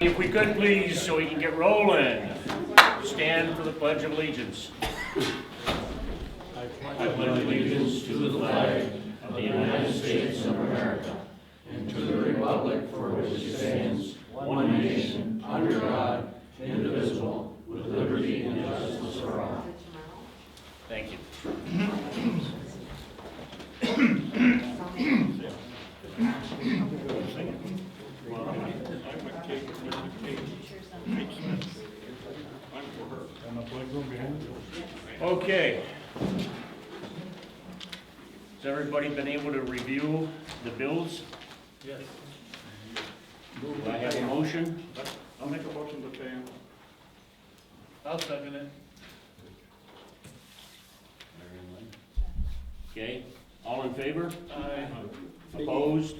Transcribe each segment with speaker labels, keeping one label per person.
Speaker 1: If we could please, so we can get rolling, stand for the Pledge of Allegiance. I pledge allegiance to the flag of the United States of America and to the republic for which it stands, one nation, under God, indivisible, with liberty and justice for all. Thank you. Okay. Has everybody been able to review the bills?
Speaker 2: Yes.
Speaker 1: Do I have a motion?
Speaker 2: I'll make a motion to pay him. I'll second it.
Speaker 1: Okay, all in favor?
Speaker 2: Aye.
Speaker 1: Opposed?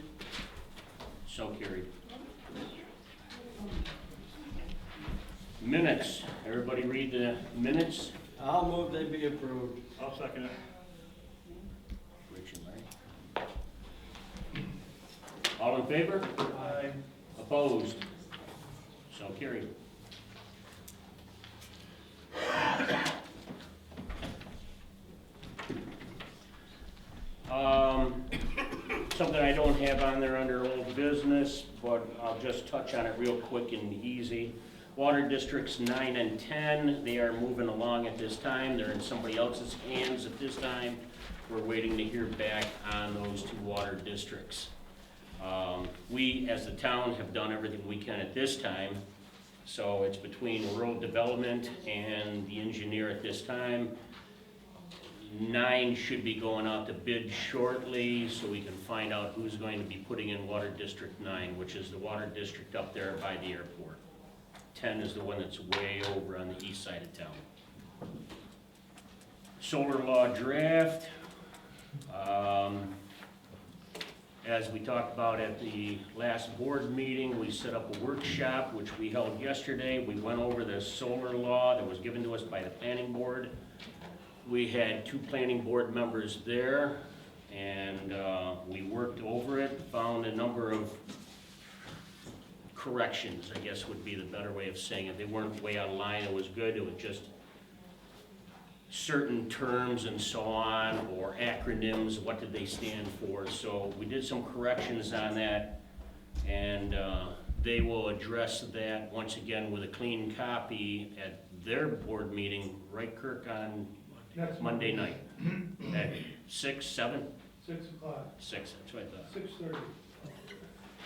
Speaker 1: So carried. Minutes, everybody read the minutes?
Speaker 3: I'll move they be approved.
Speaker 2: I'll second it.
Speaker 1: Rich and Larry. All in favor?
Speaker 2: Aye.
Speaker 1: Opposed? So carried. Something I don't have on there under old business, but I'll just touch on it real quick and easy. Water districts 9 and 10, they are moving along at this time. They're in somebody else's hands at this time. We're waiting to hear back on those two water districts. We, as the town, have done everything we can at this time. So it's between rural development and the engineer at this time. 9 should be going out to bid shortly, so we can find out who's going to be putting in Water District 9, which is the water district up there by the airport. 10 is the one that's way over on the east side of town. Solar law draft. As we talked about at the last board meeting, we set up a workshop, which we held yesterday. We went over the solar law that was given to us by the planning board. We had 2 planning board members there, and we worked over it, found a number of corrections, I guess would be the better way of saying it. They weren't way out of line, it was good, it was just certain terms and so on, or acronyms, what did they stand for. So we did some corrections on that, and they will address that once again with a clean copy at their board meeting, right, Kirk, on Monday night at 6, 7?
Speaker 4: 6 o'clock,
Speaker 1: 6, that's what I thought.
Speaker 4: 6:30.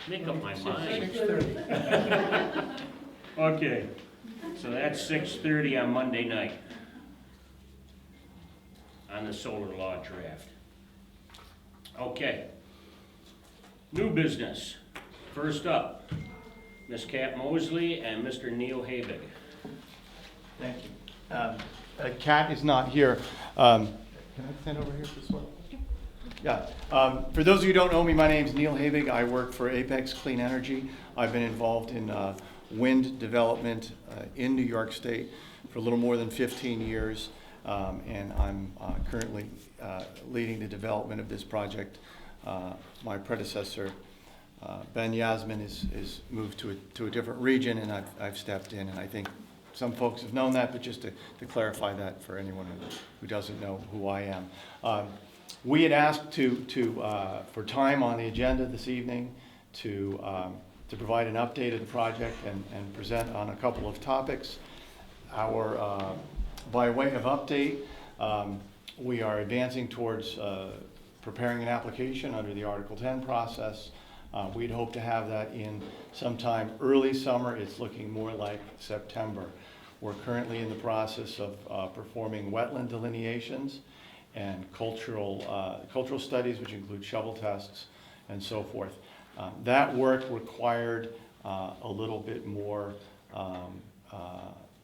Speaker 1: Make up my mind.
Speaker 4: 6:30.
Speaker 1: Okay, so that's 6:30 on Monday night on the solar law draft. Okay. New business. First up, Ms. Kat Mosley and Mr. Neil Habig.
Speaker 5: Thank you. Kat is not here. Can I stand over here this way? Yeah. For those of you who don't know me, my name is Neil Habig. I work for Apex Clean Energy. I've been involved in wind development in New York State for a little more than 15 years, and I'm currently leading the development of this project. My predecessor, Ben Yasmin, is moved to a different region, and I've stepped in, and I think some folks have known that, but just to clarify that for anyone who doesn't know who I am. We had asked for time on the agenda this evening to provide an update of the project and present on a couple of topics. By way of update, we are advancing towards preparing an application under the Article 10 process. We'd hope to have that in sometime early summer. It's looking more like September. We're currently in the process of performing wetland delineations and cultural studies, which include shovel tests and so forth. That work required a little bit more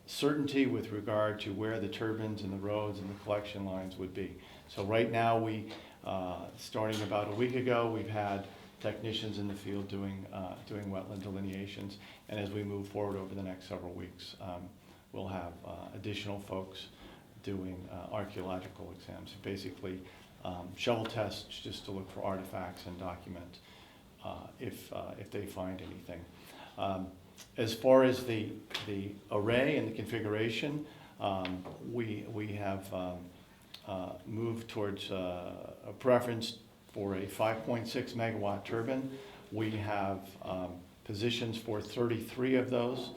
Speaker 5: certainty with regard to where the turbines and the roads and the collection lines would be. So right now, starting about a week ago, we've had technicians in the field doing wetland delineations, and as we move forward over the next several weeks, we'll have additional folks doing archaeological exams, basically shovel tests just to look for artifacts and document if they find anything. As far as the array and the configuration, we have moved towards a preference for a 5.6 megawatt turbine. We have positions for 33 of those.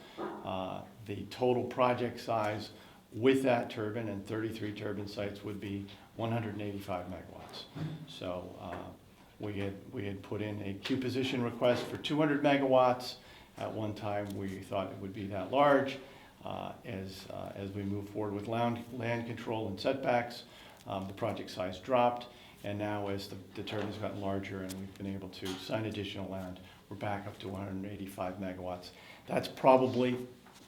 Speaker 5: The total project size with that turbine and 33 turbine sites would be 185 megawatts. So we had put in a queue position request for 200 megawatts. At one time, we thought it would be that large. As we move forward with land control and setbacks, the project size dropped. And now as the turbines gotten larger and we've been able to sign additional land, we're back up to 185 megawatts. That's probably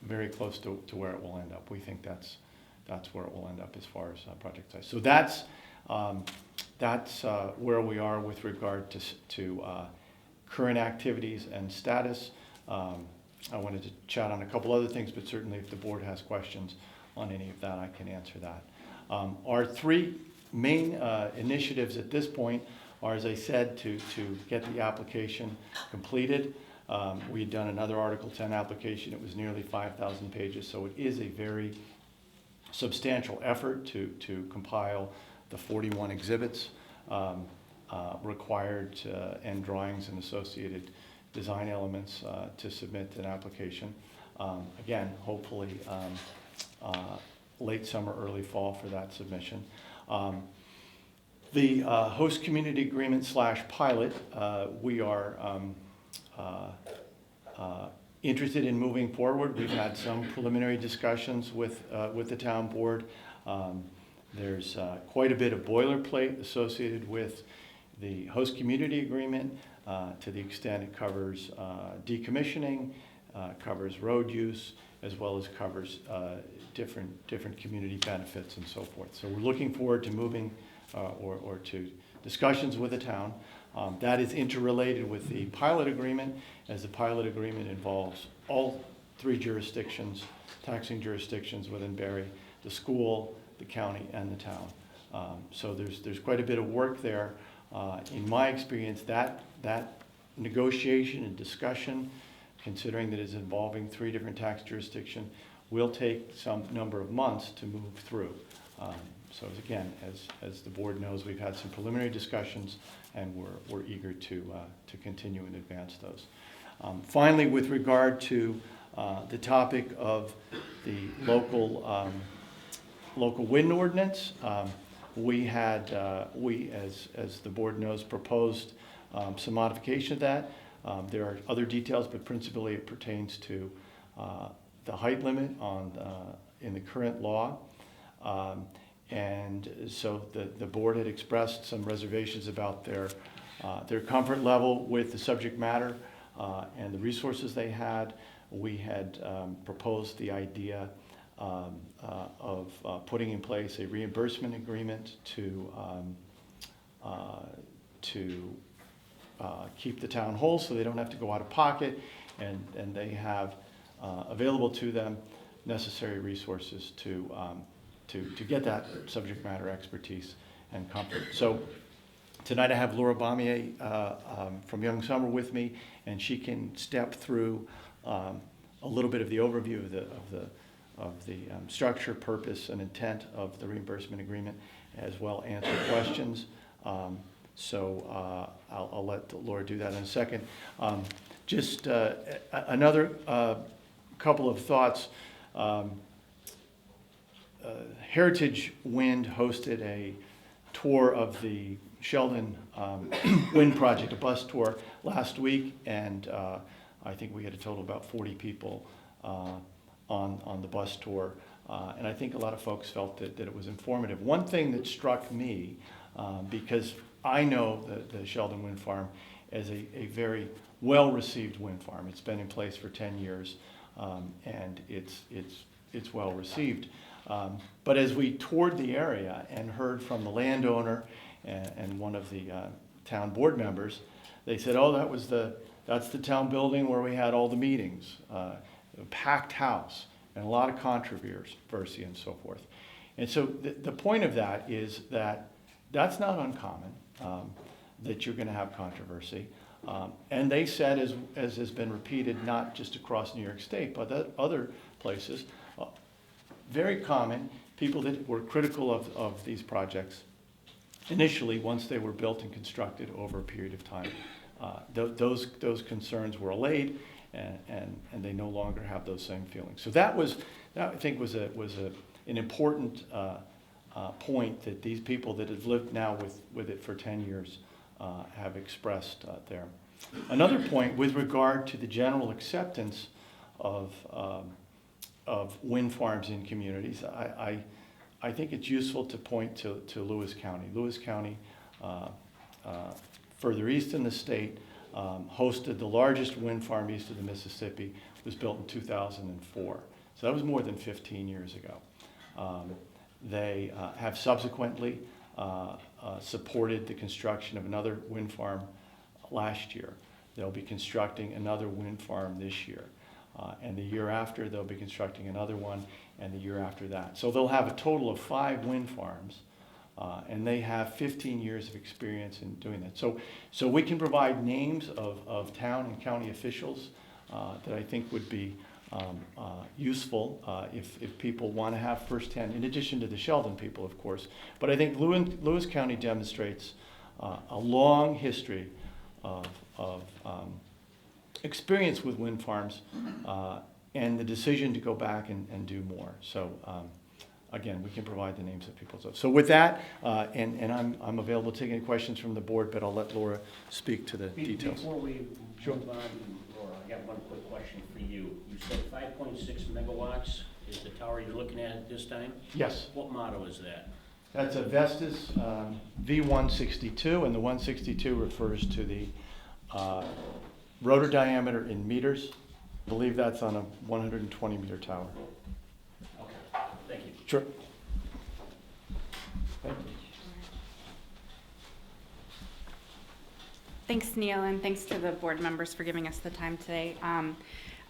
Speaker 5: very close to where it will end up. We think that's where it will end up as far as project size. So that's where we are with regard to current activities and status. I wanted to chat on a couple other things, but certainly if the board has questions on any of that, I can answer that. Our three main initiatives at this point are, as I said, to get the application completed. We had done another Article 10 application. It was nearly 5,000 pages, so it is a very substantial effort to compile the 41 exhibits required and drawings and associated design elements to submit an application. Again, hopefully late summer, early fall for that submission. The host community agreement / pilot, we are interested in moving forward. We've had some preliminary discussions with the town board. There's quite a bit of boilerplate associated with the host community agreement to the extent it covers decommissioning, covers road use, as well as covers different community benefits and so forth. So we're looking forward to moving or to discussions with the town. That is interrelated with the pilot agreement, as the pilot agreement involves all three jurisdictions, taxing jurisdictions within Barre, the school, the county, and the town. So there's quite a bit of work there. In my experience, that negotiation and discussion, considering that it's involving three different tax jurisdictions, will take some number of months to move through. So again, as the board knows, we've had some preliminary discussions, and we're eager to continue and advance those. Finally, with regard to the topic of the local wind ordinance, we had, as the board knows, proposed some modification of that. There are other details, but principally it pertains to the height limit in the current law. And so the board had expressed some reservations about their comfort level with the subject matter and the resources they had. We had proposed the idea of putting in place a reimbursement agreement to keep the town whole, so they don't have to go out of pocket, and they have available to them necessary resources to get that subject matter expertise and comfort. So tonight I have Laura Baumier from Young Summer with me, and she can step through a little bit of the overview of the structure, purpose, and intent of the reimbursement agreement, as well answer questions. So I'll let Laura do that in a second. Just another couple of thoughts. Heritage Wind hosted a tour of the Sheldon Wind Project, a bus tour, last week, and I think we had a total of about 40 people on the bus tour, and I think a lot of folks felt that it was informative. One thing that struck me, because I know the Sheldon Wind Farm as a very well-received wind farm. It's been in place for 10 years, and it's well-received. But as we toured the area and heard from the landowner and one of the town board members, they said, "Oh, that's the town building where we had all the meetings." A packed house and a lot of controversy and so forth. And so the point of that is that that's not uncommon, that you're going to have controversy. And they said, as has been repeated, not just across New York State, but other places, very common, people that were critical of these projects initially, once they were built and constructed over a period of time, those concerns were allayed, and they no longer have those same feelings. So that I think was an important point that these people that have lived now with it for 10 years have expressed there. Another point with regard to the general acceptance of wind farms in communities, I think it's useful to point to Lewis County. Lewis County, further east in the state, hosted the largest wind farm east of the Mississippi. It was built in 2004. So that was more than 15 years ago. They have subsequently supported the construction of another wind farm last year. They'll be constructing another wind farm this year. And the year after, they'll be constructing another one, and the year after that. So they'll have a total of 5 wind farms, and they have 15 years of experience in doing that. So we can provide names of town and county officials that I think would be useful if people want to have firsthand, in addition to the Sheldon people, of course. But I think Lewis County demonstrates a long history of experience with wind farms and the decision to go back and do more. So again, we can provide the names of people. So with that, and I'm available to take any questions from the board, but I'll let Laura speak to the details.
Speaker 1: Before we
Speaker 5: Sure.
Speaker 1: move on, Laura, I got one quick question for you. You said 5.6 megawatts is the tower you're looking at this time?
Speaker 5: Yes,
Speaker 1: What model is that?
Speaker 5: that's a Vestas V162, and the 162 refers to the rotor diameter in meters. I believe that's on a 120 meter tower.
Speaker 1: Okay, thank you.
Speaker 5: Sure. Thank you.
Speaker 6: Thanks, Neil, and thanks to the board members for giving us the time today.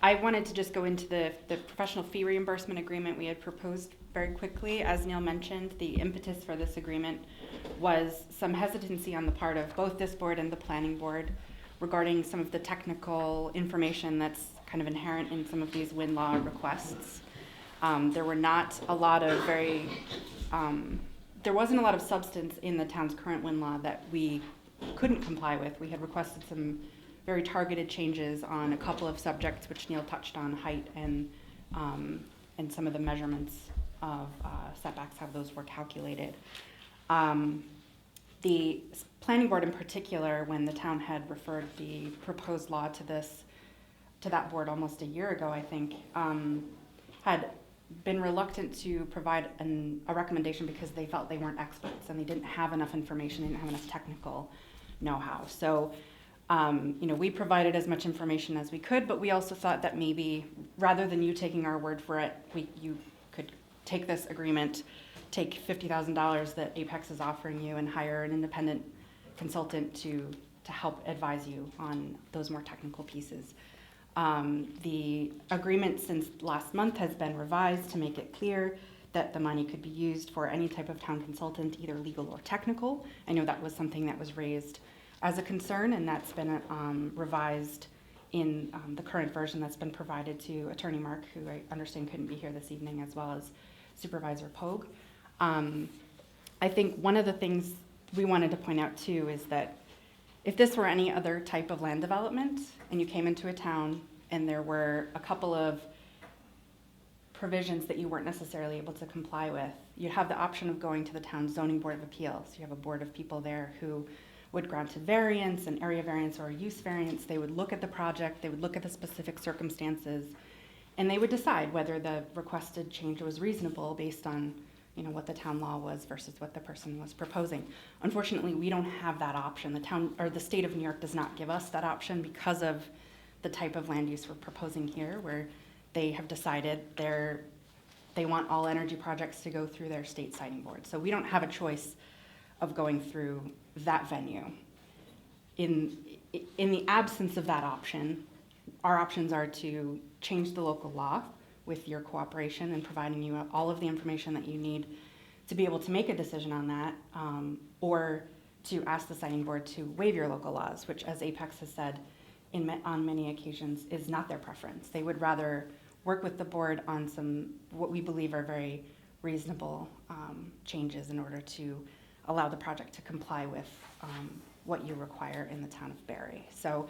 Speaker 6: I wanted to just go into the professional fee reimbursement agreement we had proposed very quickly. As Neil mentioned, the impetus for this agreement was some hesitancy on the part of both this board and the planning board regarding some of the technical information that's kind of inherent in some of these wind law requests. There were not a lot of there wasn't a lot of substance in the town's current wind law that we couldn't comply with. We had requested some very targeted changes on a couple of subjects, which Neil touched on, height and some of the measurements of setbacks, how those were calculated. The planning board in particular, when the town had referred the proposed law to that board almost a year ago, I think, had been reluctant to provide a recommendation because they felt they weren't experts and they didn't have enough information, they didn't have enough technical know-how. So, we provided as much information as we could, but we also thought that maybe rather than you taking our word for it, you could take this agreement, take $50,000 that Apex is offering you and hire an independent consultant to help advise you on those more technical pieces. The agreement since last month has been revised to make it clear that the money could be used for any type of town consultant, either legal or technical. I know that was something that was raised as a concern, and that's been revised in the current version that's been provided to Attorney Mark, who I understand couldn't be here this evening, as well as Supervisor Pogue. I think one of the things we wanted to point out too is that if this were any other type of land development and you came into a town and there were a couple of provisions that you weren't necessarily able to comply with, you'd have the option of going to the town zoning board of appeals. You have a board of people there who would grant a variance, an area variance, or a use variance. They would look at the project, they would look at the specific circumstances, and they would decide whether the requested change was reasonable based on what the town law was versus what the person was proposing. Unfortunately, we don't have that option. The town or the state of New York does not give us that option because of the type of land use we're proposing here, where they have decided they want all energy projects to go through their state siting board. So we don't have a choice of going through that venue. In the absence of that option, our options are to change the local law with your cooperation and providing you all of the information that you need to be able to make a decision on that, or to ask the signing board to waive your local laws, which, as Apex has said on many occasions, is not their preference. They would rather work with the board on some, what we believe are very reasonable changes in order to allow the project to comply with what you require in the town of Barry. So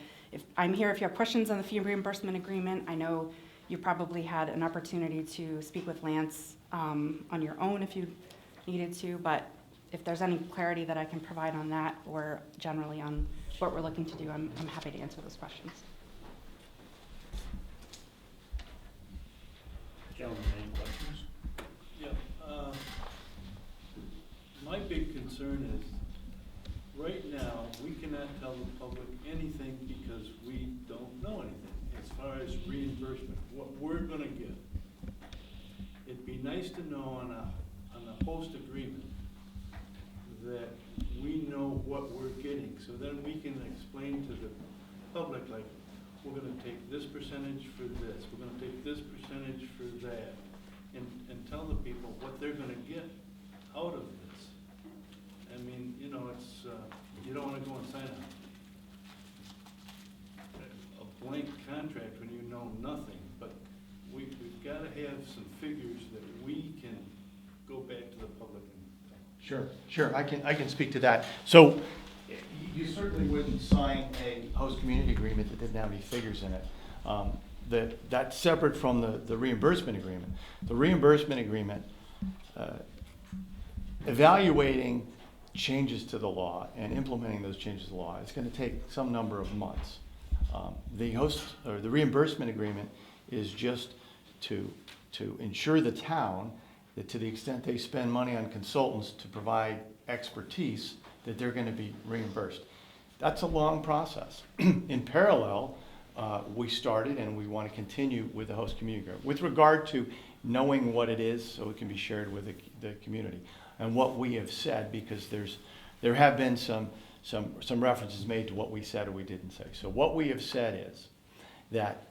Speaker 6: I'm here if you have questions on the fee reimbursement agreement. I know you probably had an opportunity to speak with Lance on your own if you needed to, but if there's any clarity that I can provide on that or generally on what we're looking to do, I'm happy to answer those questions.
Speaker 1: Gentlemen, any questions?
Speaker 3: Yeah, my big concern is, right now, we cannot tell the public anything because we don't know anything as far as reimbursement, what we're gonna get. It'd be nice to know on a host agreement that we know what we're getting, so then we can explain to the public, like, we're gonna take this percentage for this, we're gonna take this percentage for that, and tell the people what they're gonna get out of this. I mean, you know, it's, you don't wanna go and sign a blank contract when you know nothing, but we've gotta have some figures that we can go back to the public and tell.
Speaker 5: Sure, I can speak to that. So you certainly wouldn't sign a host community agreement that didn't have any figures in it. That's separate from the reimbursement agreement. The reimbursement agreement, evaluating changes to the law and implementing those changes to the law is going to take some number of months. The reimbursement agreement is just to ensure the town that to the extent they spend money on consultants to provide expertise, that they're going to be reimbursed. That's a long process. In parallel, we started and we want to continue with the host community agreement with regard to knowing what it is so it can be shared with the community. And what we have said, because there have been some references made to what we said or we didn't say. So what we have said is that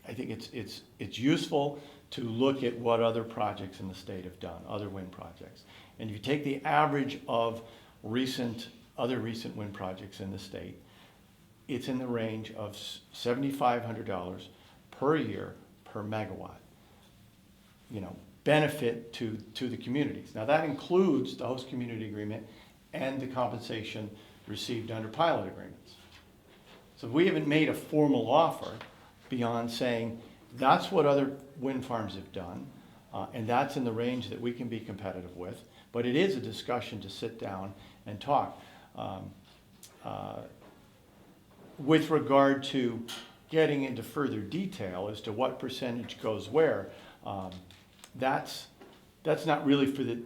Speaker 5: I think it's useful to look at what other projects in the state have done, other wind projects. And if you take the average of other recent wind projects in the state, it's in the range of $7,500 per year per megawatt. You know, benefit to the communities. Now that includes the host community agreement and the compensation received under pilot agreements. So we haven't made a formal offer beyond saying that's what other wind farms have done, and that's in the range that we can be competitive with. But it is a discussion to sit down and talk. With regard to getting into further detail as to what percentage goes where, that's not really for the,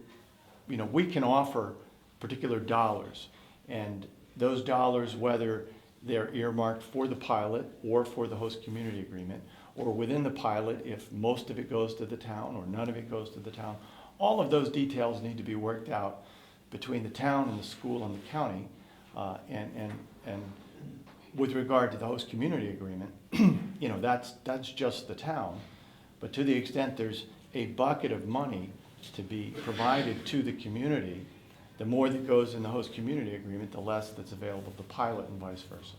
Speaker 5: you know, we can offer particular dollars, and those dollars, whether they're earmarked for the pilot or for the host community agreement, or within the pilot, if most of it goes to the town or none of it goes to the town, all of those details need to be worked out between the town and the school and the county. And with regard to the host community agreement, you know, that's just the town. But to the extent there's a bucket of money to be provided to the community, the more that goes in the host community agreement, the less that's available to the pilot and vice versa.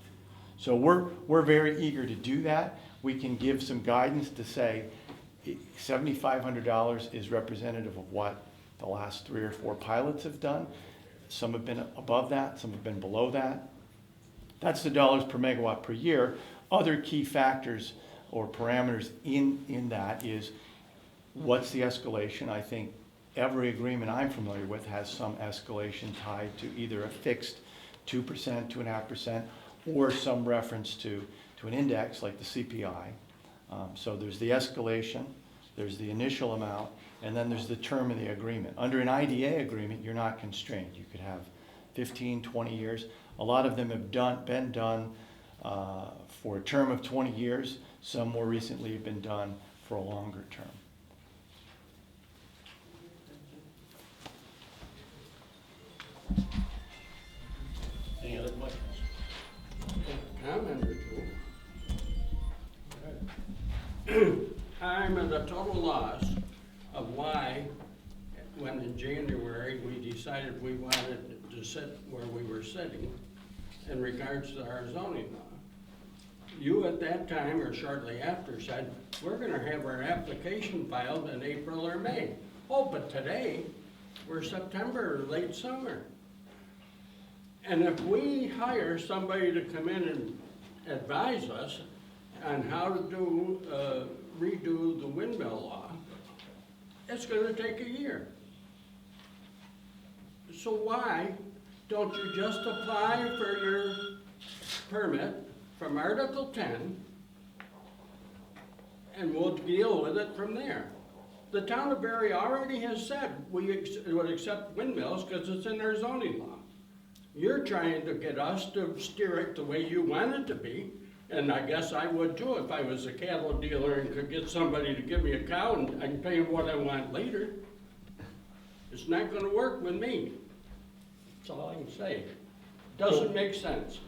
Speaker 5: So we're very eager to do that. We can give some guidance to say $7,500 is representative of what the last 3 or 4 pilots have done. Some have been above that, some have been below that. That's the dollars per megawatt per year. Other key factors or parameters in that is what's the escalation. I think every agreement I'm familiar with has some escalation tied to either a fixed 2%, 2.5%, or some reference to an index like the CPI. So there's the escalation, there's the initial amount, and then there's the term of the agreement. Under an IDA agreement, you're not constrained. You could have 15, 20 years. A lot of them have been done for a term of 20 years. Some more recently have been done for a longer term.
Speaker 1: Any other questions?
Speaker 3: Comment or two. I'm at a total loss of why, when in January we decided we wanted to
Speaker 7: to sit where we were sitting in regards to our zoning law. You at that time, or shortly after, said, we're gonna have our application filed in April or May. Oh, but today, we're September, or late summer. And if we hire somebody to come in and advise us on how to do, redo the windmill law, it's gonna take a year. So why don't you just apply for your permit from Article 10, and we'll deal with it from there? The town of Barry already has said we would accept windmills because it's in our zoning law. You're trying to get us to steer it the way you want it to be, and I guess I would too if I was a cattle dealer and could get somebody to give me a cow and I can pay them what I want later. It's not gonna work with me. That's all I can say. Doesn't make sense.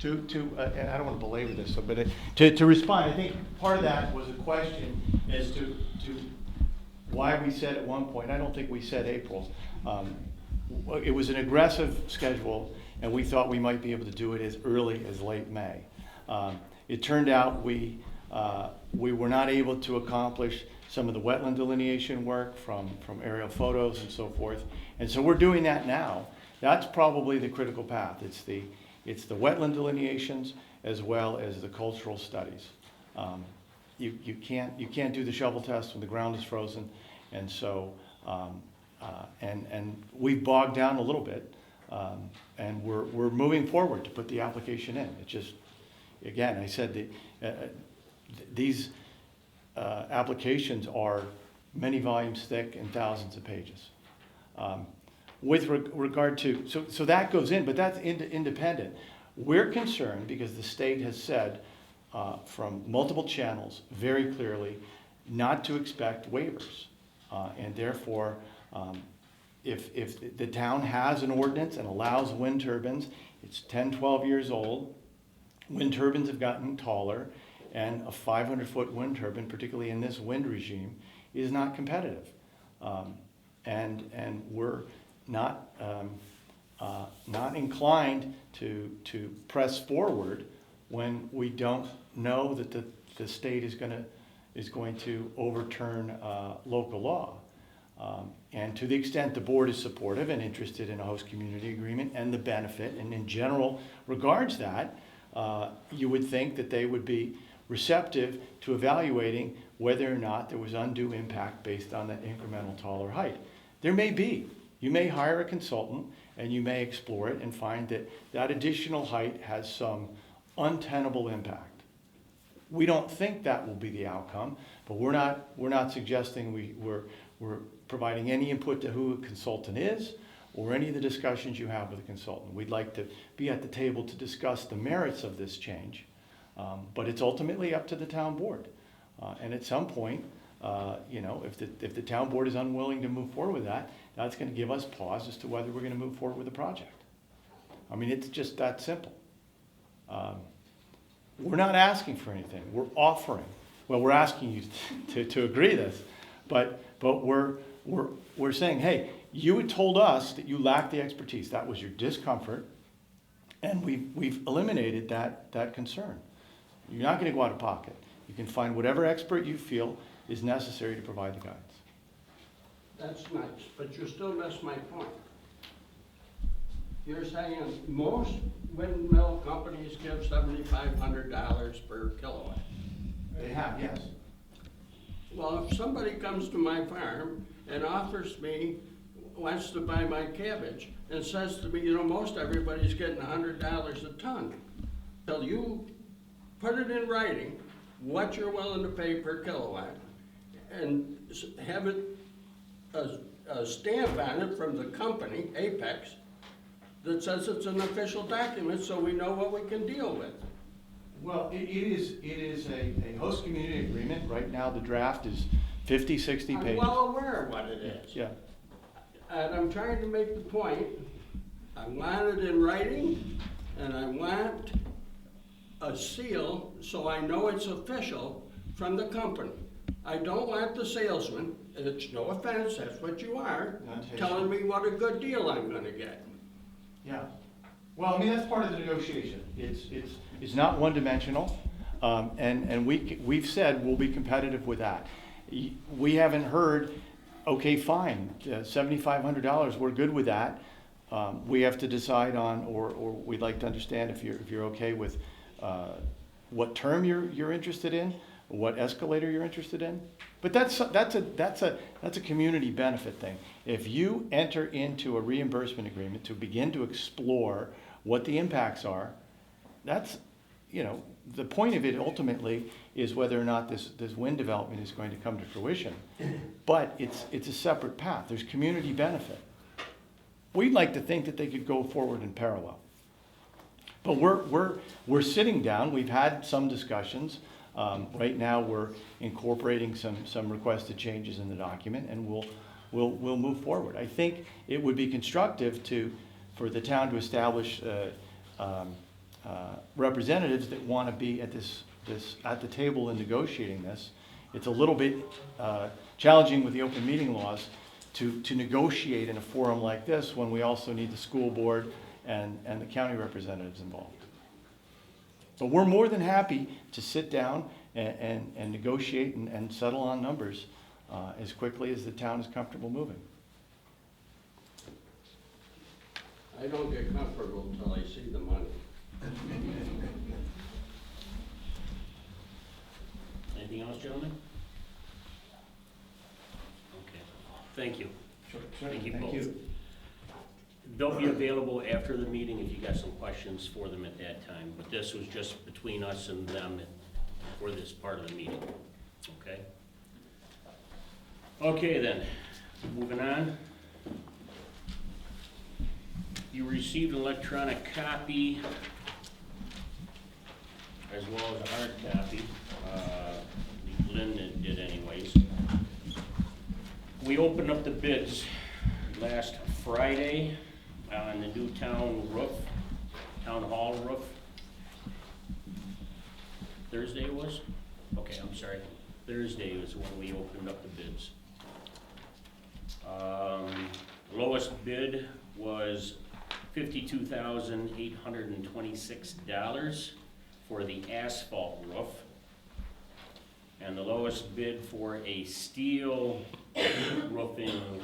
Speaker 5: And I don't want to belabor this, but to respond, I think part of that was a question as to why we said at one point, I don't think we said April. It was an aggressive schedule, and we thought we might be able to do it as early as late May. It turned out we were not able to accomplish some of the wetland delineation work from aerial photos and so forth, and so we're doing that now. That's probably the critical path. It's the wetland delineations as well as the cultural studies. You can't do the shovel test when the ground is frozen, and so and we've bogged down a little bit, and we're moving forward to put the application in. It just, again, I said these applications are many volumes thick and thousands of pages. With regard to, so that goes in, but that's independent. We're concerned because the state has said from multiple channels very clearly not to expect waivers. And therefore, if the town has an ordinance and allows wind turbines, it's 10, 12 years old, wind turbines have gotten taller, and a 500-foot wind turbine, particularly in this wind regime, is not competitive. And we're not inclined to press forward when we don't know that the state is going to overturn local law. And to the extent the board is supportive and interested in a host community agreement and the benefit, and in general regards that, you would think that they would be receptive to evaluating whether or not there was undue impact based on that incremental taller height. There may be. You may hire a consultant and you may explore it and find that that additional height has some untenable impact. We don't think that will be the outcome, but we're not suggesting we're providing any input to who a consultant is or any of the discussions you have with a consultant. We'd like to be at the table to discuss the merits of this change, but it's ultimately up to the town board. And at some point, if the town board is unwilling to move forward with that, that's going to give us pause as to whether we're going to move forward with the project. I mean, it's just that simple. We're not asking for anything. We're offering. Well, we're asking you to agree this, but we're saying, hey, you had told us that you lacked the expertise. That was your discomfort, and we've eliminated that concern. You're not going to go out of pocket. You can find whatever expert you feel is necessary to provide the guidance.
Speaker 7: That's nice, but you still miss my point. You're saying most windmill companies give $7,500 per kilowatt.
Speaker 5: They have, yes.
Speaker 7: Well, if somebody comes to my farm and wants to buy my cabbage and says to me, most everybody's getting $100 a ton, till you put it in writing, what you're willing to pay per kilowatt, and have it a stamp on it from the company, Apex, that says it's an official document so we know what we can deal with.
Speaker 5: Well, it is a host community agreement. Right now, the draft is 50, 60 pages.
Speaker 7: I'm well aware of what it is.
Speaker 5: Yeah.
Speaker 7: And I'm trying to make the point, I want it in writing, and I want a seal so I know it's official from the company. I don't want the salesman, and it's no offense, that's what you are, telling me what a good deal I'm gonna get.
Speaker 5: Yeah. Well, I mean, that's part of the negotiation. It's not one-dimensional, and we've said we'll be competitive with that. We haven't heard, okay, fine, $7,500, we're good with that. We have to decide on, or we'd like to understand if you're okay with what term you're interested in, what escalator you're interested in. But that's a community benefit thing. If you enter into a reimbursement agreement to begin to explore what the impacts are, that's, the point of it ultimately is whether or not this wind development is going to come to fruition. But it's a separate path. There's community benefit. We'd like to think that they could go forward in parallel. But we're sitting down. We've had some discussions. Right now, we're incorporating some requested changes in the document, and we'll move forward. I think it would be constructive for the town to establish representatives that want to be at the table in negotiating this. It's a little bit challenging with the open meeting laws to negotiate in a forum like this when we also need the school board and the county representatives involved. But we're more than happy to sit down and negotiate and settle on numbers as quickly as the town is comfortable moving.
Speaker 7: I don't get comfortable until I see the money.
Speaker 1: Anything else, gentlemen? Okay, thank you. Thank you both. They'll be available after the meeting if you got some questions for them at that time, but this was just between us and them for this part of the meeting, okay? Okay then, moving on. You received an electronic copy as well as a hard copy. Lynn did anyways. We opened up the bids last Friday on the new town hall roof. Thursday it was? Okay, I'm sorry. Thursday was when we opened up the bids. Lowest bid was $52,826 for the asphalt roof. And the lowest bid for a steel roofing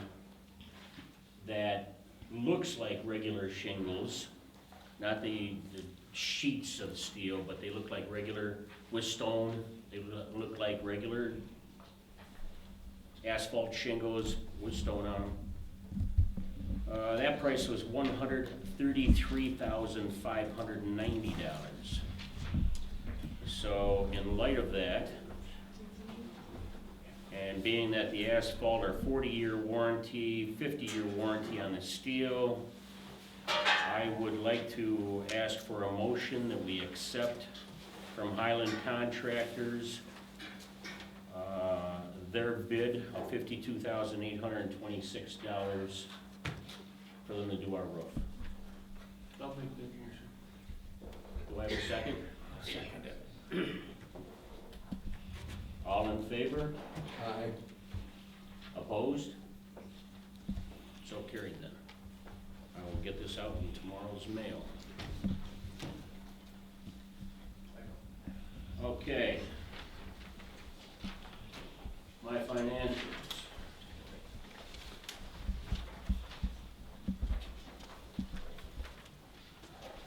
Speaker 1: that looks like regular shingles, not the sheets of steel, but they look like regular, with stone, they look like regular asphalt shingles with stone on them. That price was $133,590. So in light of that, and being that the asphalt are 40-year warranty, 50-year warranty on the steel, I would like to ask for a motion that we accept from Highland Contractors their bid of $52,826 for them to do our roof.
Speaker 3: I'll make that motion.
Speaker 1: Do I have a second? Second it. All in favor?
Speaker 7: Aye.
Speaker 1: Opposed? So carried then. I will get this out in tomorrow's mail. Okay. My financials.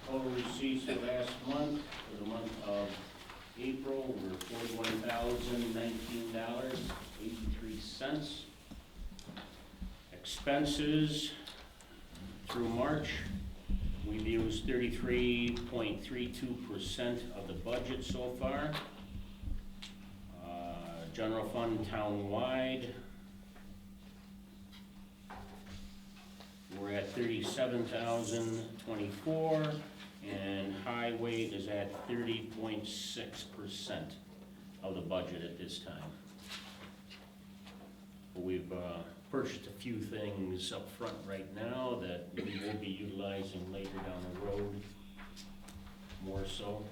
Speaker 1: Total receipts for last month, for the month of April, were $41,019.83. Expenses through March, we've used 33.32% of the budget so far. General fund townwide, we're at 37,024, and highway is at 30.6% of the budget at this time. We've purchased a few things up front right now that we will be utilizing later down the road, more so.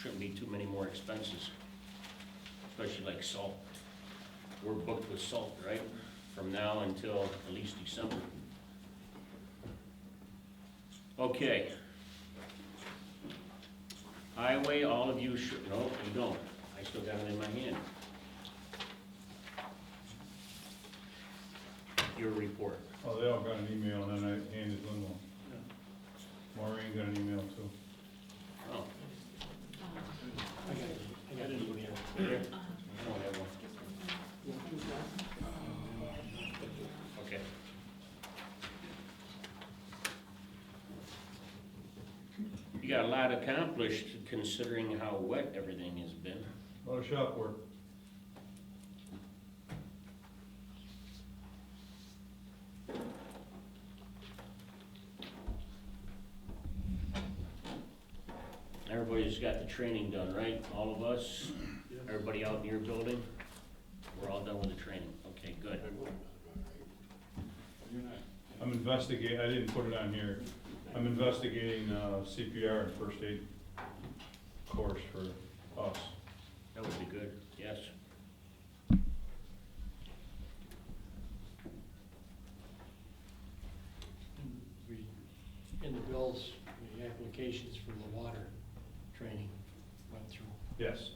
Speaker 1: Shouldn't be too many more expenses, especially like salt. We're booked with salt, right, from now until at least December. Okay. Highway, all of you should, no, you don't. I still got it in my hand. Your report.
Speaker 2: Oh, they all got an email, and then I handed Lynn one. Maureen got an email too.
Speaker 1: Oh,
Speaker 3: I got it in here.
Speaker 1: here? I don't have one. Okay. You got a lot accomplished considering how wet everything has been.
Speaker 2: A lot of shop work.
Speaker 1: Everybody's got the training done, right? All of us? Everybody out in your building? We're all done with the training. Okay, good.
Speaker 2: I'm investigating, I didn't put it on here, I'm investigating CPR and first aid course for us.
Speaker 1: That would be good, yes.
Speaker 8: In the bills, the applications for the water training went through.
Speaker 2: Yes,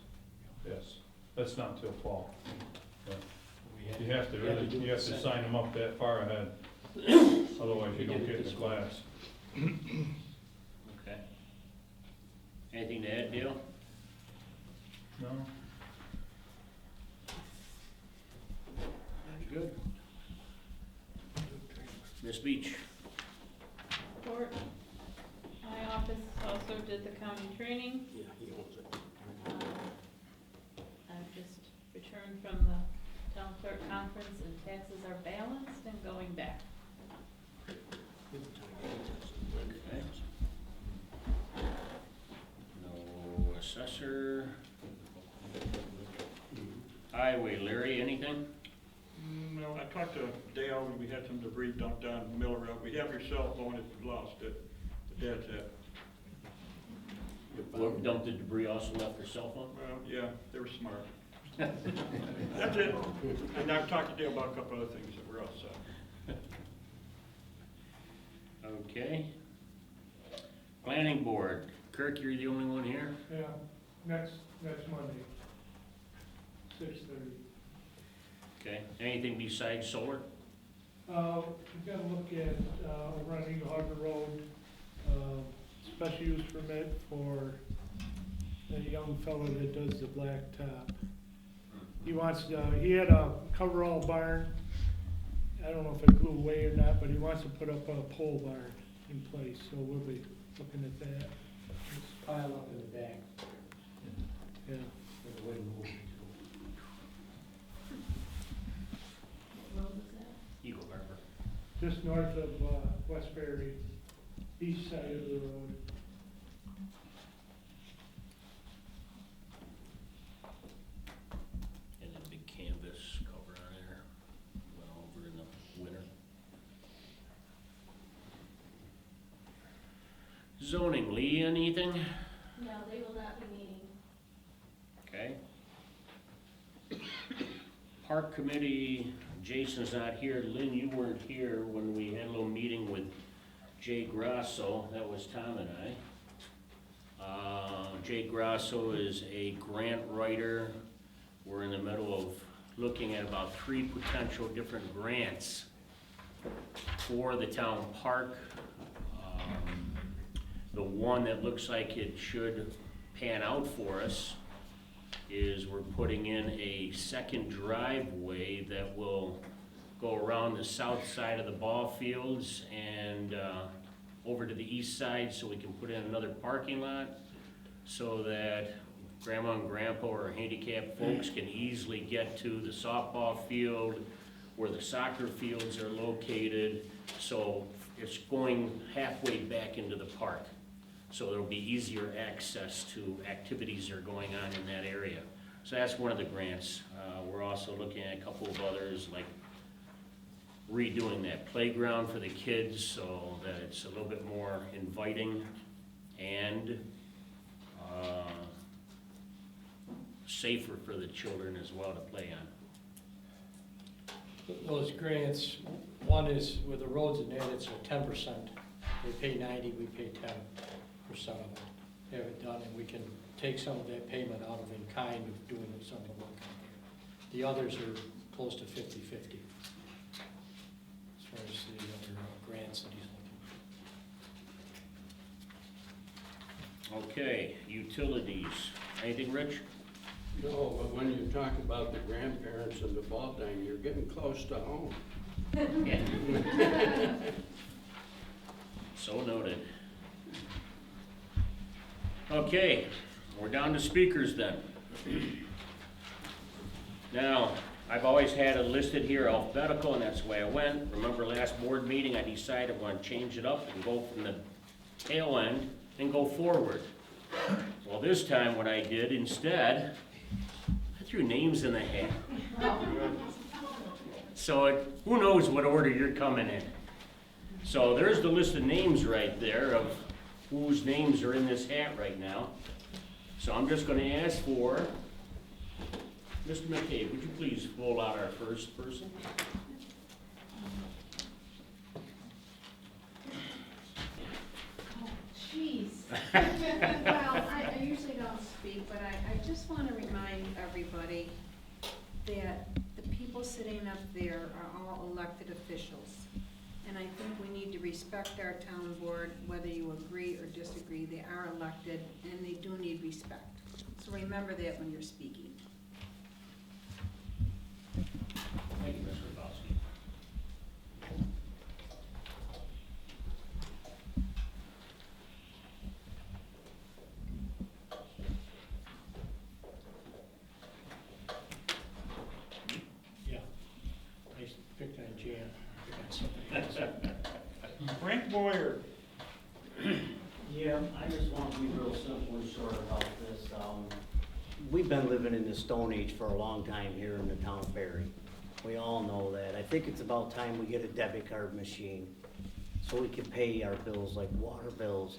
Speaker 2: yes, that's not till fall. But
Speaker 8: We had-
Speaker 2: you have to
Speaker 8: we had
Speaker 2: really,
Speaker 8: do
Speaker 2: you
Speaker 8: it
Speaker 2: have to
Speaker 8: second.
Speaker 2: sign them up that far ahead, otherwise you don't get in the class.
Speaker 1: Okay. Anything to add, Dale?
Speaker 2: No?
Speaker 1: Good. Miss Beach?
Speaker 9: Report. My office also did the county training.
Speaker 7: Yeah, he owns it.
Speaker 9: I've just returned from the town clerk conference and taxes are balanced and going back.
Speaker 1: Okay. No assessor. Highway, Larry, anything?
Speaker 2: No, I talked to Dale, and we had some debris dumped down Miller Road. We have your cell phone if you lost it. The dad's it.
Speaker 1: Whoever dumped the debris also left their cell phone?
Speaker 2: Well, yeah, they were smart. That's it. And I've talked to Dale about a couple other things that were outside.
Speaker 1: Okay. Planning board, Kirk, you're the only one here?
Speaker 4: Yeah, next Monday, 6:30.
Speaker 1: Okay, anything besides solar?
Speaker 4: We've got to look at, running Harbor Road, special use permit for the young fellow that does the black top. He wants, he had a coverall barn, I don't know if it blew away or not, but he wants to put up a pole barn in place, so we'll be looking at that.
Speaker 8: Pile up in the back,
Speaker 4: Yeah,
Speaker 8: with the wind moving.
Speaker 9: What road was that?
Speaker 1: Eagle Harbor.
Speaker 4: just north of, Westbury, east side of the road.
Speaker 1: And then big canvas cover on there, went over in the winter. Zoning, Lee, anything?
Speaker 9: No, they will not be meeting.
Speaker 1: Okay. Park Committee, Jason's not here. Lynn, you weren't here when we had a little meeting with Jay Grasso. That was Tom and I. Jay Grasso is a grant writer. We're in the middle of looking at about 3 potential different grants for the town park. The one that looks like it should pan out for us is we're putting in a second driveway that will go around the south side of the ball fields and over to the east side so we can put in another parking lot so that grandma and grandpa or handicapped folks can easily get to the softball field where the soccer fields are located. So it's going halfway back into the park. So there'll be easier access to activities that are going on in that area. So that's one of the grants. We're also looking at a couple of others, like redoing that playground for the kids so that it's a little bit more inviting and safer for the children as well to play on.
Speaker 8: Those grants, one is with the roads and that, it's a 10%. They pay 90, we pay 10% of it. Have it done, and we can take some of that payment out of in kind of doing some of the work out there. The others are close to 50-50 as far as the other grants that he's looking for.
Speaker 1: Okay, utilities. Anything, Rich?
Speaker 7: No, but when you talk about the grandparents and the ball time, you're getting close to home.
Speaker 1: Yeah. So noted. Okay, we're down to speakers then. Now, I've always had it listed here alphabetical, and that's the way I went. Remember last board meeting, I decided I want to change it up and go from the tail end and go forward. Well, this time what I did instead, I threw names in the hat. So who knows what order you're coming in. So there's the list of names right there of whose names are in this hat right now. So I'm just gonna ask for, Mr. McCabe, would you please roll out our first person?
Speaker 10: Jeez. Well, I usually don't speak, but I just want to remind everybody that the people sitting up there are all elected officials. And I think we need to respect our town board, whether you agree or disagree. They are elected, and they do need respect. So remember that when you're speaking.
Speaker 1: Thank you, Mr. Lebowski.
Speaker 8: Yeah. I picked on Jan. I picked on somebody else.
Speaker 3: Frank Boyer.
Speaker 11: Yeah, I just want to be real simple and short about this. We've been living in the Stone Age for a long time here in the town of Barry. We all know that. I think it's about time we get a debit card machine so we can pay our bills like water bills,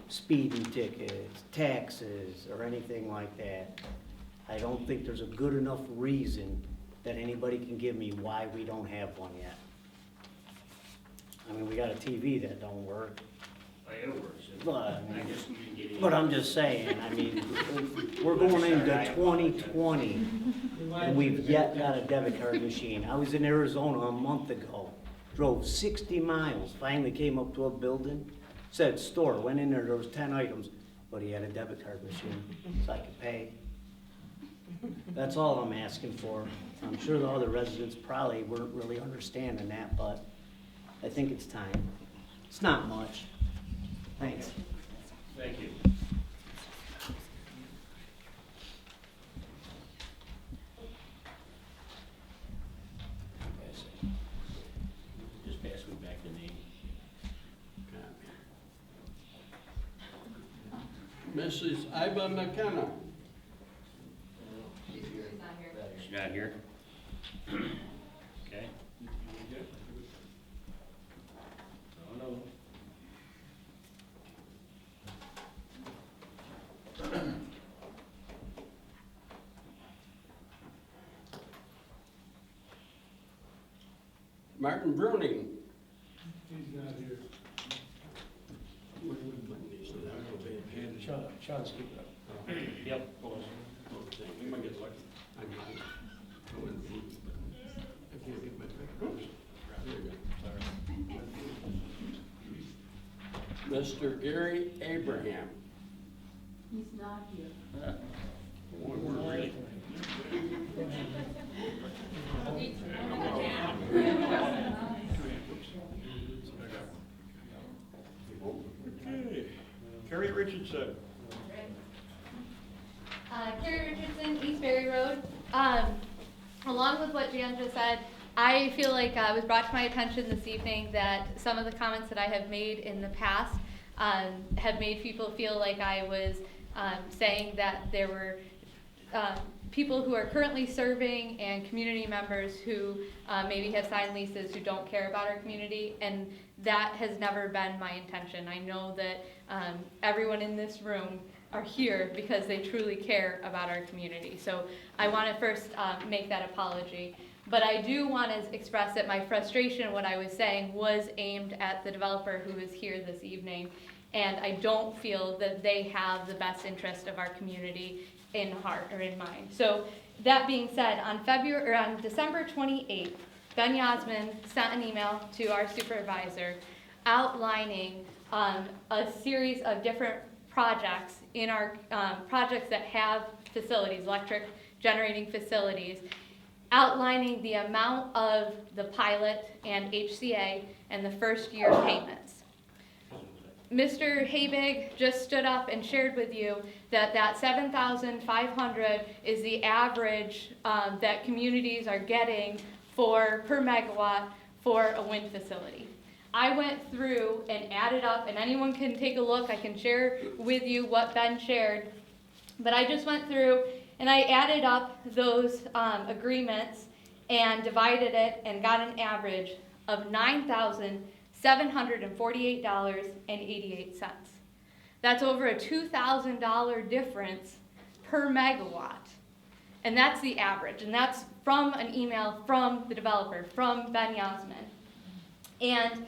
Speaker 11: speeding tickets, taxes, or anything like that. I don't think there's a good enough reason that anybody can give me why we don't have one yet. I mean, we got a TV that don't work.
Speaker 1: It works.
Speaker 11: But,
Speaker 1: I just didn't get any.
Speaker 11: But I'm just saying, I mean, we're going into 2020, and we've yet got a debit card machine. I was in Arizona a month ago, drove 60 miles, finally came up to a building, said store, went in there was 10 items, but he had a debit card machine, so I could pay. That's all I'm asking for. I'm sure the other residents probably weren't really understanding that, but I think it's time. It's not much. Thanks.
Speaker 1: Thank you. Just pass me back the name.
Speaker 7: Mrs. Iva McKenna.
Speaker 1: She's not here? Okay. Oh, no.
Speaker 7: Martin Bruning.
Speaker 4: He's not here.
Speaker 8: Sean's keeping up.
Speaker 1: Yep.
Speaker 7: You might get lucky. I might. I wouldn't be, but I can't get my pick. Oops. There you go. Mr. Gary Abraham.
Speaker 9: He's not here.
Speaker 1: We're really.
Speaker 3: Okay. Kerry Richardson.
Speaker 12: Carrie Richardson, East Berry Road. Along with what Jan just said, I feel like it was brought to my attention this evening that some of the comments that I have made in the past have made people feel like I was saying that there were people who are currently serving and community members who maybe have signed leases who don't care about our community, and that has never been my intention. I know that everyone in this room are here because they truly care about our community. So I want to first make that apology. But I do want to express that my frustration, what I was saying, was aimed at the developer who is here this evening. And I don't feel that they have the best interest of our community in heart or in mind. So that being said, on December 28th, Ben Yasmin sent an email to our supervisor outlining a series of different projects in our projects that have facilities, electric generating facilities, outlining the amount of the pilot and HCA and the first year payments. Mr. Habig just stood up and shared with you that 7,500 is the average that communities are getting per megawatt for a wind facility. I went through and added up, and anyone can take a look. I can share with you what Ben shared. But I just went through and I added up those agreements and divided it and got an average of $9,748.88. That's over a $2,000 difference per megawatt. And that's the average. And that's from an email from the developer, from Ben Yasmin. And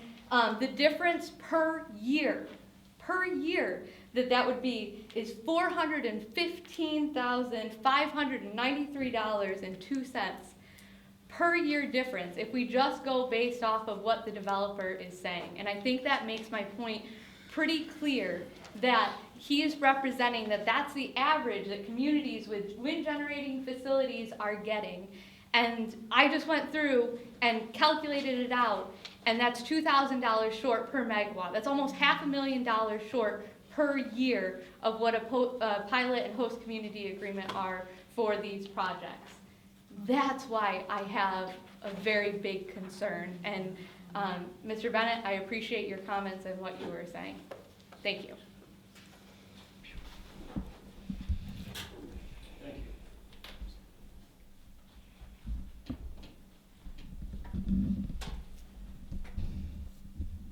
Speaker 12: the difference per year that would be is $415,593.02 per year difference if we just go based off of what the developer is saying. And I think that makes my point pretty clear that he is representing that that's the average that communities with wind generating facilities are getting. And I just went through and calculated it out, and that's $2,000 short per megawatt. That's almost $500,000 short per year of what a pilot and host community agreement are for these projects. That's why I have a very big concern. And Mr. Bennett, I appreciate your comments and what you were saying. Thank you.
Speaker 1: Thank you.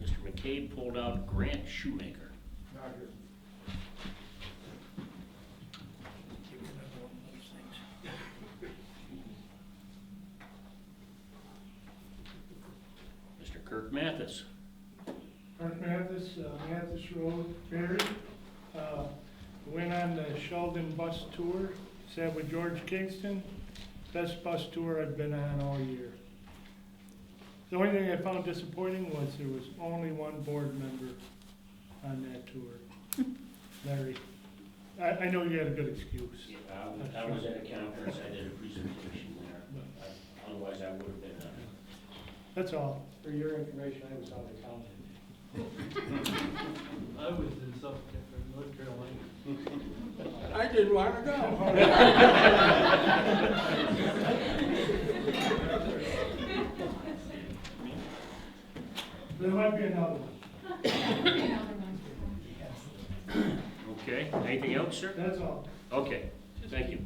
Speaker 1: Mr. McCabe pulled out Grant Shoemaker.
Speaker 4: Not here.
Speaker 1: Mr. Kirk Mathis.
Speaker 4: Mark Mathis, Mathis Road, Barry. Went on the Sheldon bus tour, sat with George Kingston. Best bus tour I've been on all year. The only thing I found disappointing was there was only one board member on that tour, Larry. I know you had a good excuse.
Speaker 1: Yeah, I was at a conference, I did a presentation there. Otherwise, I would have been on it.
Speaker 4: That's all.
Speaker 8: For your information, I was on the council.
Speaker 3: I was in North Carolina.
Speaker 7: I didn't want to go.
Speaker 4: There might be another one.
Speaker 1: Okay, anything else, sir?
Speaker 4: That's all.
Speaker 1: Okay, thank you.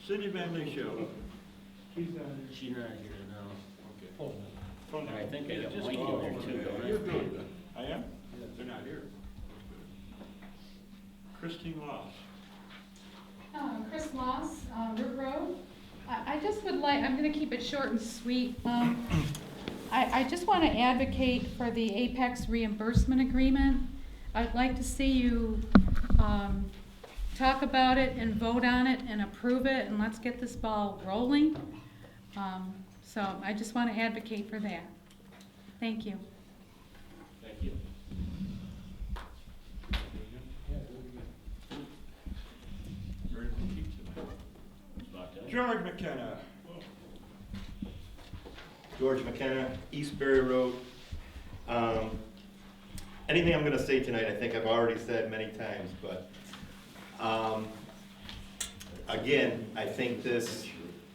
Speaker 3: Cindy Van Lee Show.
Speaker 4: She's not here.
Speaker 1: She's not here now.
Speaker 8: Hold on.
Speaker 1: I think I got
Speaker 3: Just
Speaker 1: Mike in
Speaker 3: go
Speaker 1: there
Speaker 3: over
Speaker 1: too,
Speaker 3: there.
Speaker 1: don't I?
Speaker 3: You're good. I am? They're not here. Christine Loss.
Speaker 13: Chris Moss, Root Road. I just would like, I'm gonna keep it short and sweet. I just wanna advocate for the Apex reimbursement agreement. I'd like to see you, talk about it and vote on it and approve it, and let's get this ball rolling. So I just wanna advocate for that. Thank you.
Speaker 1: Thank you. About that.
Speaker 3: George McKenna.
Speaker 14: George McKenna, Eastbury Road. Anything I'm gonna say tonight, I think I've already said many times, but, again, I think this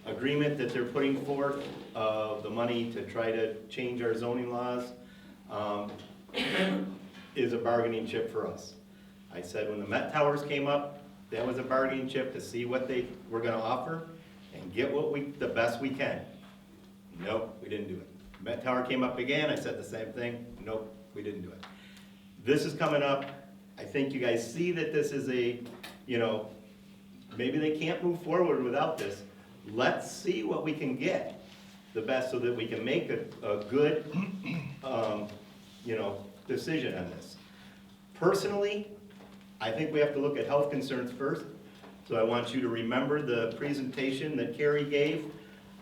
Speaker 14: agreement that they're putting forth of the money to try to change our zoning laws, is a bargaining chip for us. I said when the Met Towers came up, that was a bargaining chip to see what they were gonna offer and get the best we can. Nope, we didn't do it. Met Tower came up again, I said the same thing, nope, we didn't do it. This is coming up, I think you guys see that this is a, maybe they can't move forward without this. Let's see what we can get the best so that we can make a good, decision on this. Personally, I think we have to look at health concerns first. So I want you to remember the presentation that Carrie gave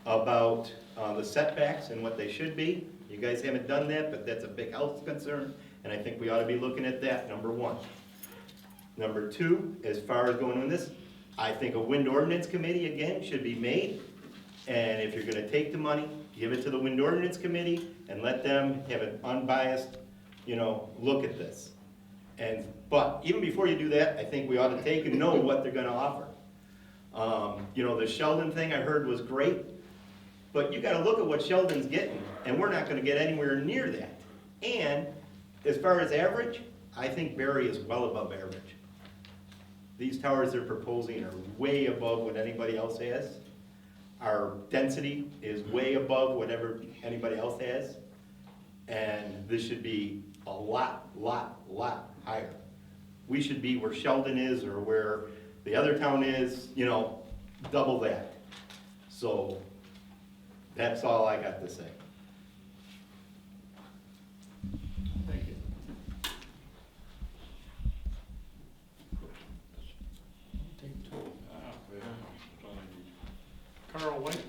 Speaker 14: about the setbacks and what they should be. You guys haven't done that, but that's a big health concern, and I think we ought to be looking at that, number one. Number two, as far as going on this, I think a wind ordinance committee, again, should be made. And if you're gonna take the money, give it to the wind ordinance committee and let them have an unbiased, look at this. But even before you do that, I think we ought to take and know what they're gonna offer. The Sheldon thing I heard was great, but you gotta look at what Sheldon's getting, and we're not gonna get anywhere near that. And as far as average, I think Barry is well above average. These towers they're proposing are way above what anybody else has. Our density is way above whatever anybody else has. And this should be a lot higher. We should be where Sheldon is or where the other town is, double that. So that's all I got to say.
Speaker 3: Thank you.
Speaker 8: Take two.
Speaker 3: Carl White?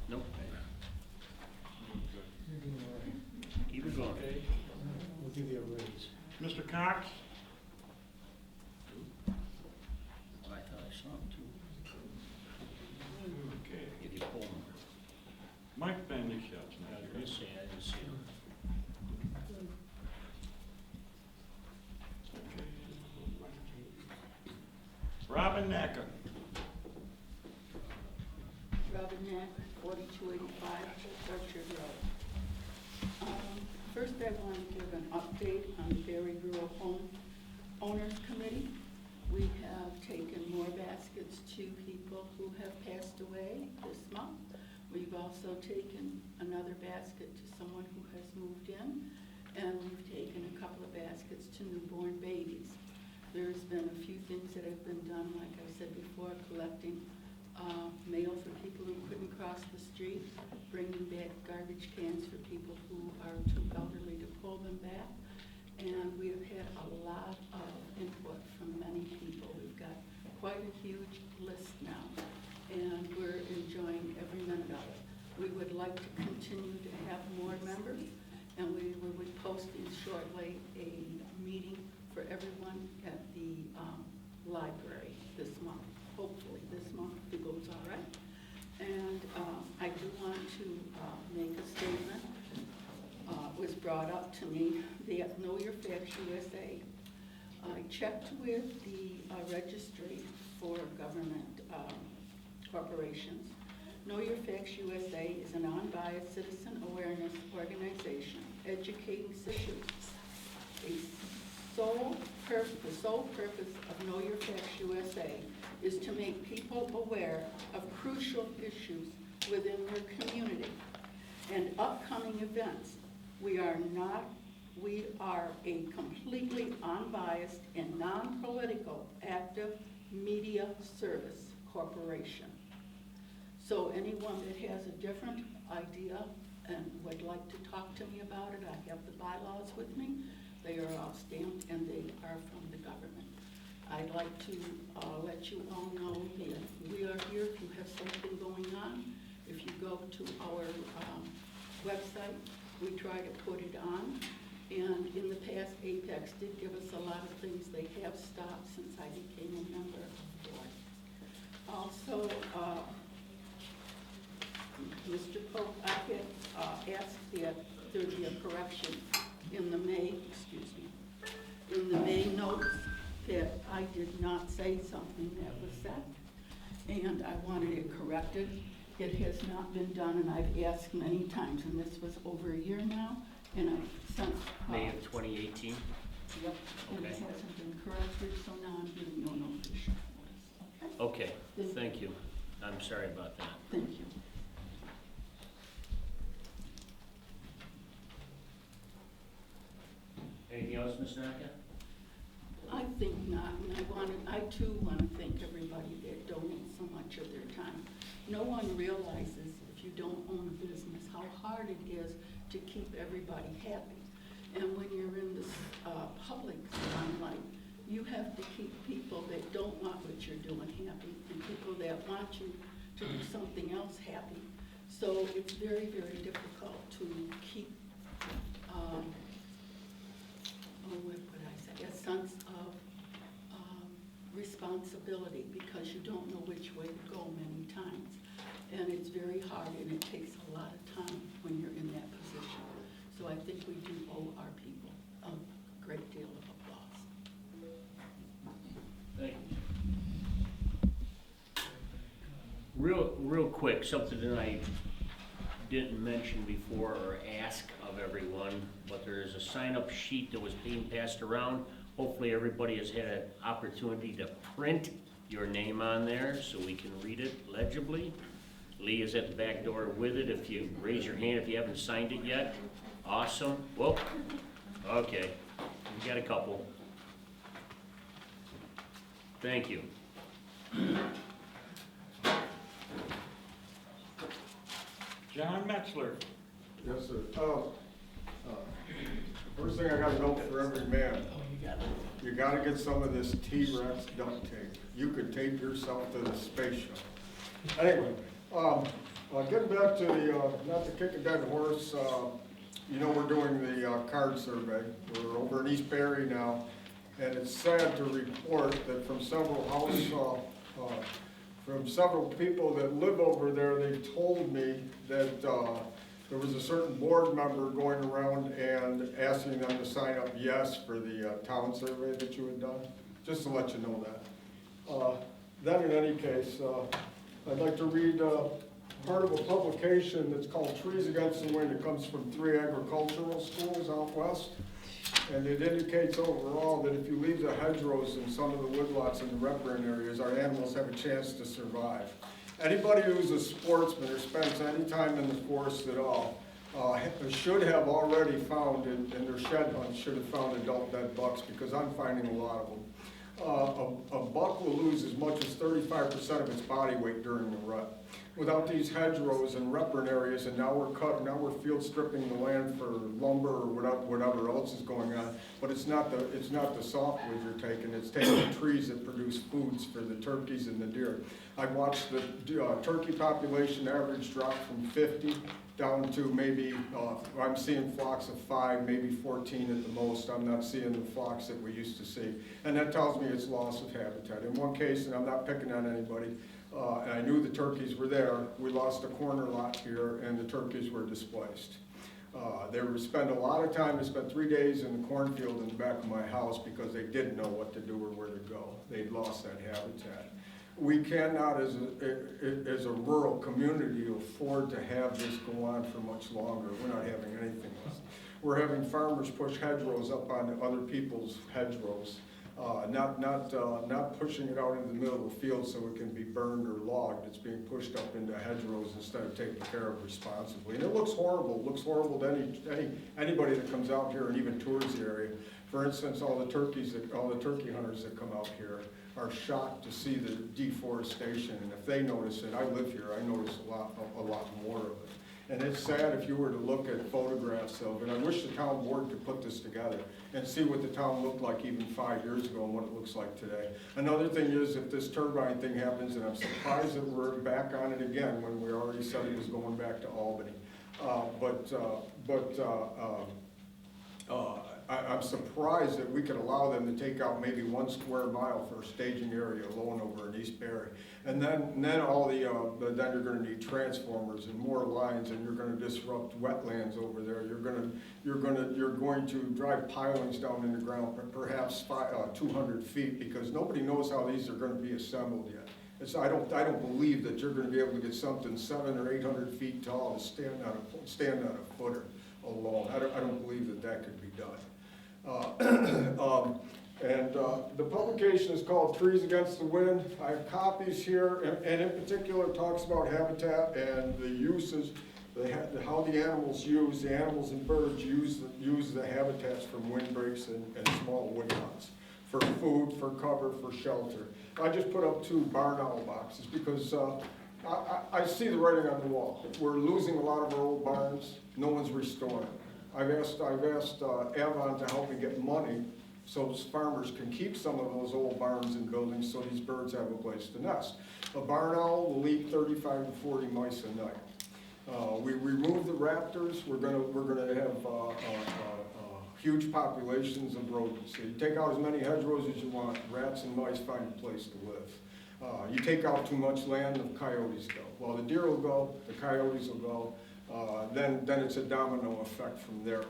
Speaker 1: Nope. Keep it going.
Speaker 3: Okay.
Speaker 8: We'll give you a raise.
Speaker 3: Mr. Cox?
Speaker 1: I thought I saw him too.
Speaker 3: Okay.
Speaker 1: If you pull him.
Speaker 3: Mike Bandishev's
Speaker 1: I was
Speaker 3: next.
Speaker 1: gonna say, I didn't see him.
Speaker 3: Robin Nacker?
Speaker 15: Robin Knapp, 4285 Orchard Road. First, I want to give an update on the Berry Rural Home Owners Committee. We have taken more baskets to people who have passed away this month. We've also taken another basket to someone who has moved in, and we've taken a couple of baskets to newborn babies. There's been a few things that have been done, like I said before, collecting mail for people who couldn't cross the street, bringing back garbage cans for people who are too elderly to pull them back. And we have had a lot of input from many people. We've got quite a huge list now, and we're enjoying every minute of it. We would like to continue to have more members, and we will be posting shortly a meeting for everyone at the library this month. Hopefully this month, if it goes all right. And I do want to make a statement. It was brought up to me that Know Your Facts USA. I checked with the registry for government corporations. Know Your Facts USA is a non-biased citizen awareness organization educating citizens. The sole purpose of Know Your Facts USA is to make people aware of crucial issues within their community and upcoming events. We are a completely unbiased and non-political active media service corporation. So anyone that has a different idea and would like to talk to me about it, I have the bylaws with me. They are all stamped and they are from the government. I'd like to let you all know that we are here if you have something going on. If you go to our website, we try to put it on. And in the past, Apex did give us a lot of things. They have stopped since I became a member of the board. Also, Mr. Pope, I had asked that there be a correction in the May notes that I did not say something that was said, and I wanted it corrected. It has not been done, and I've asked many times, and this was over a year now, and I sent.
Speaker 1: May of 2018?
Speaker 15: Yep, and it
Speaker 1: Okay.
Speaker 15: hasn't been corrected, so now I'm giving you an official notice, okay?
Speaker 1: Okay, thank you. I'm sorry about that.
Speaker 15: Thank you.
Speaker 1: Anything else, Ms. Naka?
Speaker 15: no one realizes, if you don't own a business, how hard it is to keep everybody happy. And when you're in this public limelight, you have to keep people that don't want what you're doing happy, and people that want you to do something else happy. So it's very, very difficult to keep, what would I say, a sense of responsibility, because you don't know which way to go many times. And it's very hard, and it takes a lot of time when you're in that position. So I think we do owe our people a great deal of applause.
Speaker 1: Thank you. Real quick, something that I didn't mention before or ask of everyone, but there is a sign-up sheet that was being passed around. Hopefully everybody has had an opportunity to print your name on there so we can read it legibly. Lee is at the back door with it. If you raise your hand if you haven't signed it yet. Awesome. Whoop. Okay. We got a couple. Thank you.
Speaker 3: John Metzler.
Speaker 16: Yes, sir. First thing I gotta note for every man, you gotta get some of this T-Rex duct tape. You could tape yourself to the space shuttle. Anyway, getting back to the, not to kick a dead horse, you know, we're doing the card survey. We're over in East Barry now, and it's sad to report that from several from several people that live over there, they've told me that there was a certain board member going around and asking them to sign up yes for the town survey that you had done, just to let you know that. Then in any case, I'd like to read part of a publication that's called Trees Against the Wind. It comes from 3 agricultural schools out west. And it indicates overall that if you leave the hedgerows in some of the woodlots in the riparian areas, our animals have a chance to survive. Anybody who's a sportsman or spends any time in the forest at all should have already found, in their shed hunts, should have found adult dead bucks, because I'm finding a lot of them. A buck will lose as much as 35% of its body weight during the rut. Without these hedgerows and riparian areas, and now we're field stripping the land for lumber or whatever else is going on. But it's not the softwood you're taking. It's taking the trees that produce foods for the turkeys and the deer. I watched the turkey population average drop from 50 down to maybe I'm seeing flocks of 5, maybe 14 at the most. I'm not seeing the flocks that we used to see, and that tells me it's loss of habitat. In one case, and I'm not picking on anybody. And I knew the turkeys were there. We lost a corner lot here, and the turkeys were displaced. They spent a lot of time. They spent 3 days in the cornfield in the back of my house because they didn't know what to do or where to go. They'd lost that habitat. We cannot, as a rural community, afford to have this go on for much longer. We're not having anything else. We're having farmers push hedgerows up on other people's hedgerows. Not pushing it out into the middle of the field so it can be burned or logged. It's being pushed up into hedgerows instead of taken care of responsibly. And it looks horrible. It looks horrible to anybody that comes out here and even tours the area. For instance, all the turkey hunters that come out here are shocked to see the deforestation. And if they notice it, I live here, I notice a lot more of it. And it's sad if you were to look at photographs of it. I wish the town board could put this together and see what the town looked like even 5 years ago and what it looks like today. Another thing is, if this turbine thing happens, and I'm surprised that we're back on it again when we already said it was going back to Albany. I'm surprised that we could allow them to take out maybe 1 square mile for a staging area alone over in East Barry. And then all then you're going to need transformers and more lines, and you're going to disrupt wetlands over there. You're going to drive pilings down in the ground, perhaps 200 feet, because nobody knows how these are going to be assembled yet. I don't believe that you're going to be able to get something 700 or 800 feet tall to stand on a footer alone. I don't believe that could be done. The publication is called Trees Against the Wind. I have copies here, and in particular it talks about habitat and the uses, how the animals and birds use the habitats from windbreaks and small woodlots for food, for cover, for shelter. I just put up 2 barn owl boxes because I see the writing on the wall. We're losing a lot of our old barns, no one's restoring. I've asked Avon to help me get money so those farmers can keep some of those old barns and buildings so these birds have a place to nest. A barn owl will eat 35 to 40 mice a night. We remove the raptors, we're gonna have huge populations of rodents. So you take out as many hedgerows as you want, rats and mice find a place to live. You take out too much land, the coyotes go. Well, the deer will go, the coyotes will go, then it's a domino effect from there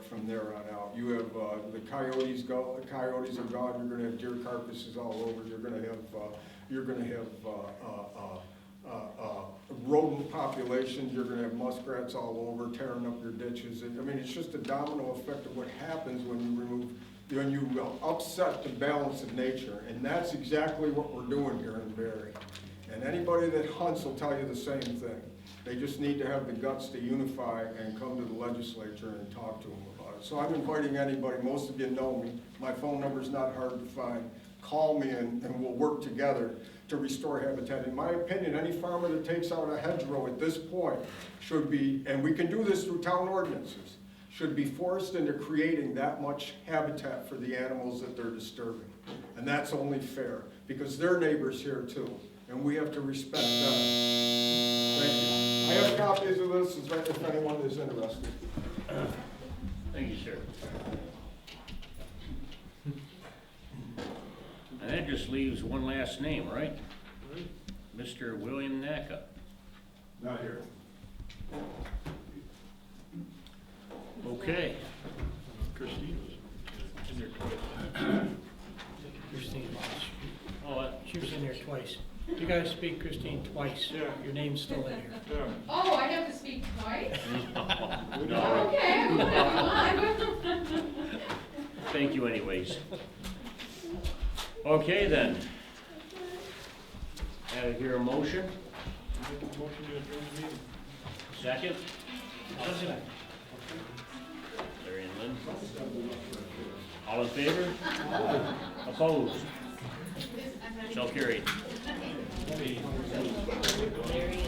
Speaker 16: on out. You have the coyotes go, the coyotes are gone. You're going to have deer carcasses all over. You're going to have rodent populations. You're going to have muskrats all over tearing up your ditches. I mean, it's just a domino effect of what happens when you upset the balance of nature, and that's exactly what we're doing here in Barre. And anybody that hunts will tell you the same thing. They just need to have the guts to unify and come to the legislature and talk to them about it. So I'm inviting anybody, most of you know me, my phone number's not hard to find. Call me and we'll work together to restore habitat. In my opinion, any farmer that takes out a hedgerow at this point should be, and we can do this through town ordinances, should be forced into creating that much habitat for the animals that they're disturbing. And that's only fair, because they're neighbors here too, and we have to respect them. Thank you. I have copies of this if anyone is interested.
Speaker 1: Thank you, sir. And that just leaves one last name, right? Mr. William Nacka.
Speaker 16: Not here.
Speaker 1: Okay.
Speaker 3: Christine was in there twice.
Speaker 8: Christine,
Speaker 1: Oh,
Speaker 8: she was in there twice. You gotta speak Christine twice.
Speaker 3: Yeah.
Speaker 8: Your name's still in here.
Speaker 3: Yeah.
Speaker 13: Oh, I have to speak twice?
Speaker 1: no.
Speaker 13: Okay, whatever you want.
Speaker 1: Thank you anyways. Okay then. I hear a motion.
Speaker 3: Make a motion to adjourn the meeting.
Speaker 1: Second? Larry and Lynn. All in favor? Opposed? So carried.
Speaker 9: Larry